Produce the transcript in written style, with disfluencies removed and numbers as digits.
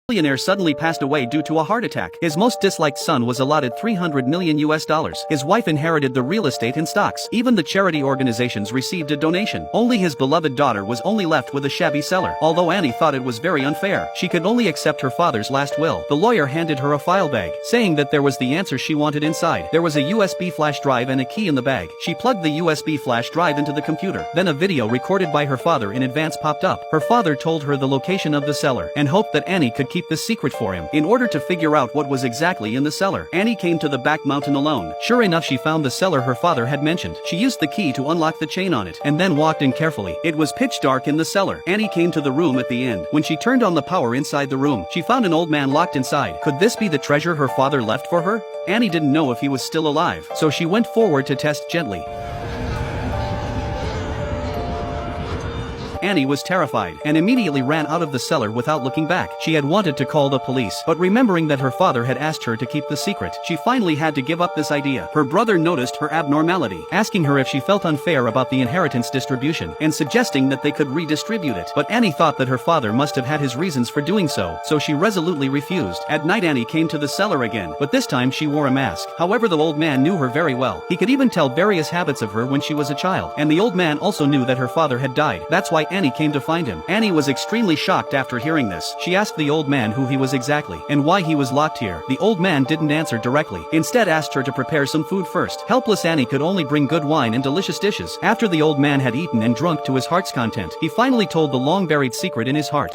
Billionaire suddenly passed away due to a heart attack. His most disliked son was allotted $300 million. His wife inherited the real estate and stocks. Even the charity organizations received a donation. Only his beloved daughter was only left with a shabby cellar. Although Annie thought it was very unfair, she could only accept her father's last will. The lawyer handed her a file bag, saying that there was the answer she wanted inside. There was a USB flash drive and a key in the bag. She plugged the USB flash drive into the computer. Then a video recorded by her father in advance popped up. Her father told her the location of the cellar and hoped that Annie could keep the secret for him. In order to figure out what was exactly in the cellar, Annie came to the back mountain alone. Sure enough, she found the cellar her father had mentioned. She used the key to unlock the chain on it, and then walked in carefully. It was pitch dark in the cellar. Annie came to the room at the end. When she turned on the power inside the room, she found an old man locked inside. Could this be the treasure her father left for her? Annie didn't know if he was still alive, so she went forward to test gently. Annie was terrified and immediately ran out of the cellar without looking back. She had wanted to call the police, but remembering that her father had asked her to keep the secret, she finally had to give up this idea. Her brother noticed her abnormality, asking her if she felt unfair about the inheritance distribution and suggesting that they could redistribute it. But Annie thought that her father must have had his reasons for doing so she resolutely refused. At night, Annie came to the cellar again, but this time she wore a mask. However, the old man knew her very well. He could even tell various habits of her when she was a child, and the old man also knew that her father had died. That's why Annie came to find him. Annie was extremely shocked after hearing this. She asked the old man who he was exactly and why he was locked here. The old man didn't answer directly, instead asked her to prepare some food first. Helpless Annie could only bring good wine and delicious dishes. After the old man had eaten and drunk to his heart's content, he finally told the long buried secret in his heart.